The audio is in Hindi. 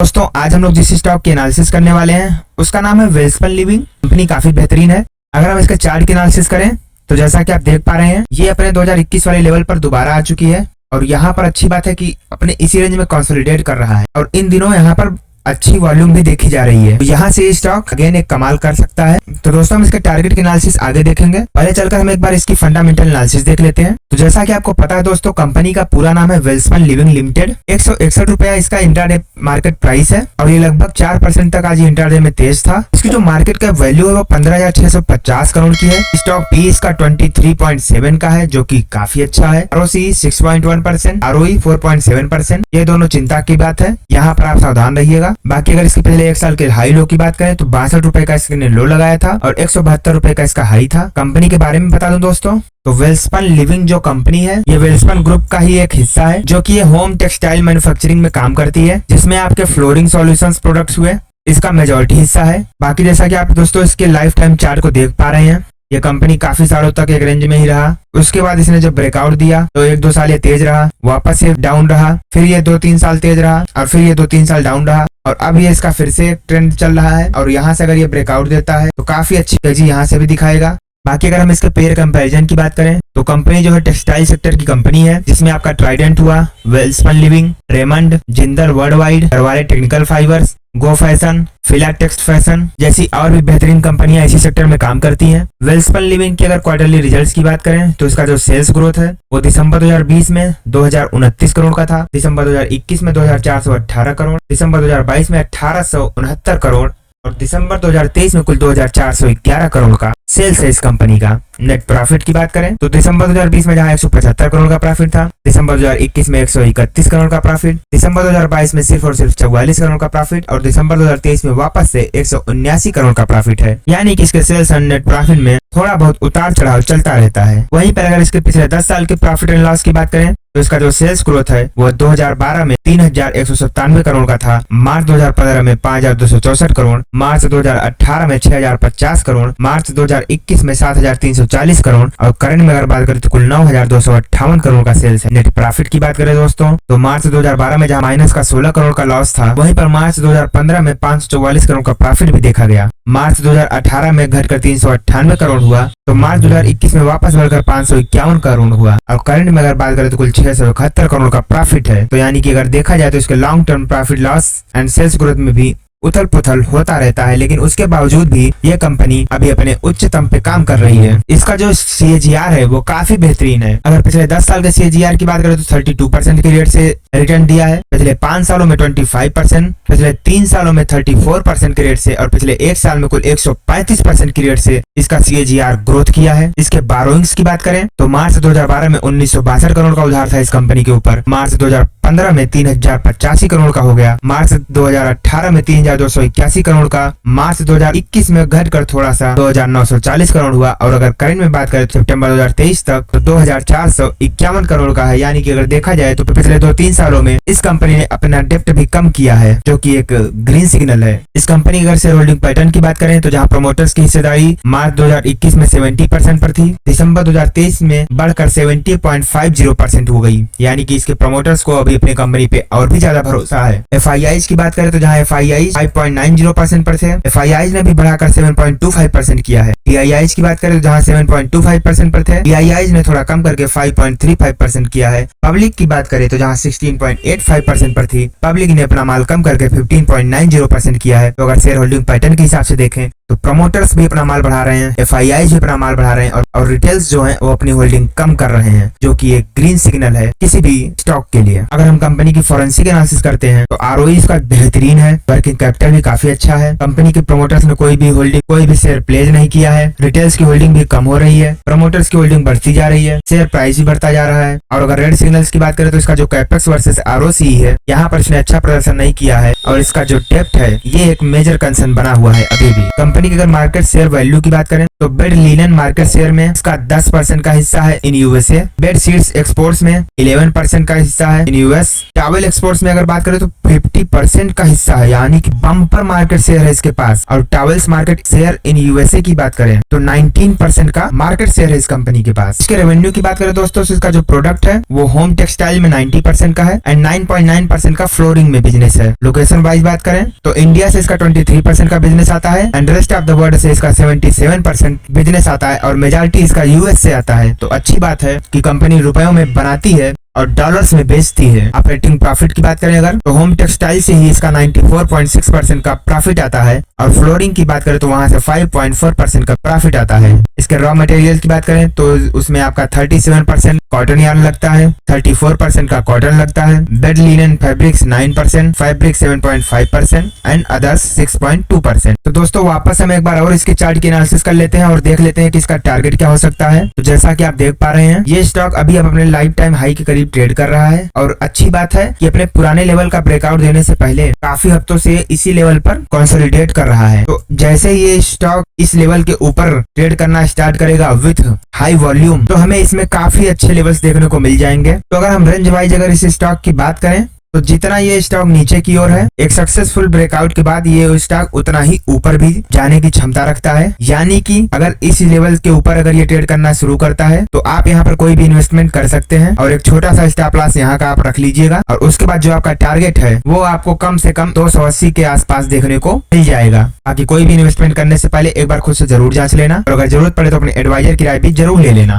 दोस्तों आज हम लोग जिस स्टॉक की एनालिसिस करने वाले हैं उसका नाम है वेल्सपन लिविंग। कंपनी काफी बेहतरीन है। अगर हम इसका चार्ट की एनालिसिस करें तो जैसा कि आप देख पा रहे हैं ये अपने 2021 वाले लेवल पर दोबारा आ चुकी है और यहाँ पर अच्छी बात है कि अपने इसी रेंज में कंसोलिडेट कर रहा है और इन दिनों यहाँ पर अच्छी वॉल्यूम भी देखी जा रही है। तो यहाँ से स्टॉक अगेन एक कमाल कर सकता है। तो दोस्तों हम इसके टारगेट की एनालिसिस आगे देखेंगे। पहले चलकर हम एक बार इसकी फंडामेंटल एनालिसिस देख लेते हैं। तो जैसा कि आपको पता है दोस्तों, कंपनी का पूरा नाम है वेल्सपन लिविंग लिमिटेड। 161 रुपया इसका इंट्राडे मार्केट प्राइस है और ये लगभग 4% तक आज इंट्राडे में तेज था। इसकी जो मार्केट कैप वैल्यू है वो 15,650 करोड़ की है। स्टॉक पी इसका 23.7 का है जो कि काफी अच्छा है। ROCE 6.1%, ROE 4.7%। ये दोनों चिंता की बात है, यहाँ पर आप सावधान रहिएगा। बाकी अगर इसके पहले एक साल के हाई लो की बात करें तो 62 रुपए का इसने लो लगाया था और 172 रुपए का इसका हाई था। कंपनी के बारे में बता दूं दोस्तों, तो वेल्सपन लिविंग जो कंपनी है ये वेल्सपन ग्रुप का ही एक हिस्सा है जो कि ये होम टेक्सटाइल मैन्युफैक्चरिंग में काम करती है, जिसमें आपके फ्लोरिंग सॉल्यूशंस प्रोडक्ट्स हुए इसका मेजॉरिटी हिस्सा है। बाकी जैसा कि आप दोस्तों इसके लाइफ टाइम चार्ट को देख पा रहे हैं, ये कंपनी काफी सालों तक एक रेंज में ही रहा। उसके बाद इसने जब ब्रेकआउट दिया तो 1-2 साल ये तेज रहा, वापस ये डाउन रहा, फिर ये 2-3 साल तेज रहा और फिर ये 2-3 साल डाउन रहा और अब ये इसका फिर से एक ट्रेंड चल रहा है और यहाँ से अगर ये ब्रेकआउट देता है तो काफी अच्छी तेजी यहाँ से भी दिखाएगा। बाकी अगर हम इसके पेयर कंपैरिजन की बात करें तो कंपनी जो है टेक्सटाइल सेक्टर की कंपनी है, जिसमें आपका ट्राइडेंट हुआ, वेल्सपन लिविंग, रेमंड, जिंदल वर्ल्ड वाइड, गरवाले टेक्निकल फाइबर्स, गो फैशन, फिलाटेक्स फैशन जैसी और भी बेहतरीन कंपनियां इसी सेक्टर में काम करती हैं। वेल्सपन लिविंग की अगर क्वार्टरली रिजल्ट्स की बात करें तो इसका जो सेल्स ग्रोथ है वो दिसंबर 2020 में 2029 करोड़ का था, दिसंबर 2021 में 2418 करोड़, दिसंबर 2022 में 1869 करोड़ और दिसंबर 2023 में कुल 2411 करोड़ का सेल्स है इस कंपनी का। नेट प्रॉफिट की बात करें तो दिसंबर 2020 में जहां 175 करोड़ का प्रॉफिट था, दिसंबर 2021 में 131 करोड़ का प्रॉफिट, दिसंबर 2022 में सिर्फ और सिर्फ 44 करोड़ का प्रॉफिट और दिसंबर 2023 में वापस से 179 करोड़ का प्रॉफिट है। यानी कि इसके सेल्स एंड नेट प्रॉफिट में थोड़ा बहुत उतार चढ़ाव चलता रहता है। वहीं पर अगर इसके पिछले 10 साल के प्रॉफिट एंड लॉस की बात करें तो इसका जो सेल्स ग्रोथ है वो 2012 में 3,197 करोड़ का था, मार्च 2015 में 5,264 करोड़, मार्च 2018 में 6,050 करोड़, मार्च 2021 में 7,340 करोड़ और करंट में अगर बात करें तो कुल 9,258 करोड़ का सेल्स है। नेट प्रॉफिट की बात करें दोस्तों तो मार्च 2012 में जहां माइनस का 16 करोड़ का लॉस था, वहीं पर मार्च 2015 में 544 करोड़ का प्रॉफिट भी देखा गया। मार्च 2018 में घटकर 398 करोड़ हुआ तो मार्च 2021 में वापस बढ़कर 551 करोड़ हुआ और करंट में अगर बात करें तो कुल 671 करोड़ का प्रॉफिट है। तो यानी कि अगर देखा जाए तो इसके long term profit loss and sales growth में भी उथल पुथल होता रहता है, लेकिन उसके बावजूद भी ये कंपनी अभी अपने उच्चतम पे काम कर रही है। इसका जो CAGR है वो काफी बेहतरीन है। अगर पिछले 10 साल के CAGR की बात करें तो 32% के रेट से रिटर्न दिया है, पिछले 5 सालों में 25%, पिछले 3 सालों में 34% के रेट से और पिछले 1 साल में कुल 135% की रेट से इसका CAGR ग्रोथ किया है। इसके बारोइंग्स की बात करें तो मार्च 2012 में 1962 करोड़ का उधार था इस कंपनी के ऊपर, मार्च 2015 में 3,085 करोड़ का हो गया, मार्च 2018 में 3,281 करोड़ का, मार्च 2021 में घटकर थोड़ा सा 2,940 करोड़ हुआ और अगर करंट में बात करें तो सितंबर 2023 तक तो 2,451 करोड़ का है। यानी कि अगर देखा जाए तो पिछले 2-3 सालों में इस कंपनी ने अपना डेप्ट भी कम किया है, जो कि एक ग्रीन सिग्नल है। इस कंपनी की अगर शेयर होल्डिंग पैटर्न की बात करें तो जहां प्रमोटर्स की हिस्सेदारी मार्च 2021 में 70% पर थी, दिसंबर 2023 में बढ़कर 70.50% हो गई। यानी कि इसके प्रमोटर्स को अभी अपनी कंपनी पे और भी ज्यादा भरोसा है। FIIs की बात करें तो जहां FIIs 5.90% पर थे, FIIs ने भी बढ़ाकर 7.25% किया है। DIIs की बात करें तो जहां 7.25% पर थे, DIIs ने थोड़ा कम करके 5.35% किया है। पब्लिक की बात करें तो जहां 16.85% पर थी, पब्लिक ने अपना माल कम करके 15.90% किया है। तो अगर शेयर होल्डिंग पैटर्न के हिसाब से देखें तो प्रमोटर्स भी अपना माल बढ़ा रहे हैं, FIIs भी अपना माल बढ़ा रहे हैं और रिटेल्स जो हैं वो अपनी होल्डिंग कम कर रहे हैं, जो कि एक ग्रीन सिग्नल है किसी भी स्टॉक के लिए। अगर हम कंपनी की फोरेंसिक एनालिसिस करते हैं तो ROE इसका बेहतरीन है, वर्किंग कैपिटल भी काफी अच्छा है, कंपनी के प्रमोटर्स ने कोई भी शेयर प्लेज नहीं किया है, रिटेल्स की होल्डिंग भी कम हो रही है, प्रमोटर्स की होल्डिंग बढ़ती जा रही है, शेयर प्राइस भी बढ़ता जा रहा है। और अगर रेड सिग्नल्स की बात करें तो इसका जो कैपेक्स वर्सेस ROCE है, यहाँ पर इसने अच्छा प्रदर्शन नहीं किया है और इसका जो डेप्ट है ये एक मेजर कंसर्न बना हुआ है अभी भी। कंपनी की अगर मार्केट शेयर वैल्यू की बात करें तो बेड लिनन मार्केट शेयर में इसका 10% का हिस्सा है इन USA, बेड शीट्स एक्सपोर्ट्स में 11% का हिस्सा है इन US, टॉवल एक्सपोर्ट्स में अगर बात करें तो 50% का हिस्सा है, यानी कि बम्पर मार्केट शेयर है इसके पास। और towels market share in USA की बात करें तो 19% का मार्केट शेयर है इस कंपनी के पास। इसके रेवेन्यू की बात करें दोस्तों तो इसका जो प्रोडक्ट है वो होम टेक्सटाइल में 90% का है एंड 9.9% का फ्लोरिंग में बिजनेस है। लोकेशन कंट्रीब्यूशन वाइज बात करें तो इंडिया से इसका 23% का बिजनेस आता है and rest of the world से इसका 77% बिजनेस आता है और मेजॉरिटी इसका यूएस से आता है। तो अच्छी बात है कि कंपनी रुपयों में बनाती है और डॉलर्स में बेचती है। ऑपरेटिंग प्रॉफिट की बात करें अगर तो होम टेक्सटाइल से ही इसका 94.6% का प्रॉफिट आता है और फ्लोरिंग की बात करें तो वहां से 5.4% का प्रॉफिट आता है। इसके रॉ मटेरियल की बात करें तो उसमें आपका 37% कॉटन यार्न लगता है, 34% का कॉटन लगता है, bed linen fabrics 9%, fabric 7.5% and others 6.2%। तो दोस्तों वापस हम एक बार और इसके चार्ट की एनालिसिस कर लेते हैं और देख लेते हैं कि इसका टारगेट क्या हो सकता है। तो जैसा कि आप देख पा रहे हैं ये स्टॉक अभी अपने लाइफ टाइम हाई के करीब ट्रेड कर रहा है और अच्छी बात है कि अपने पुराने लेवल का ब्रेकआउट देने से पहले काफी हफ्तों से इसी लेवल पर कंसोलिडेट कर रहा है। तो जैसे ये स्टॉक इस लेवल के ऊपर ट्रेड करना स्टार्ट करेगा विथ हाई वॉल्यूम तो हमें इसमें काफी अच्छे लेवल्स देखने को मिल जाएंगे। तो अगर हम रेंज वाइज अगर इस स्टॉक की बात करें तो जितना ये स्टॉक नीचे की ओर है एक सक्सेसफुल ब्रेकआउट के बाद ये स्टॉक उतना ही ऊपर भी जाने की क्षमता रखता है। यानी कि अगर इस लेवल के ऊपर अगर ये ट्रेड करना शुरू करता है तो आप यहाँ पर कोई भी इन्वेस्टमेंट कर सकते हैं और एक छोटा सा स्टॉप लॉस यहाँ का आप रख लीजिएगा और उसके बाद जो आपका टारगेट है वो आपको कम से कम 280 के आसपास देखने को मिल जाएगा। बाकी कोई भी इन्वेस्टमेंट करने से पहले एक बार खुद से जरूर जांच लेना और अगर जरूरत पड़े तो अपने एडवाइजर की राय भी जरूर ले लेना।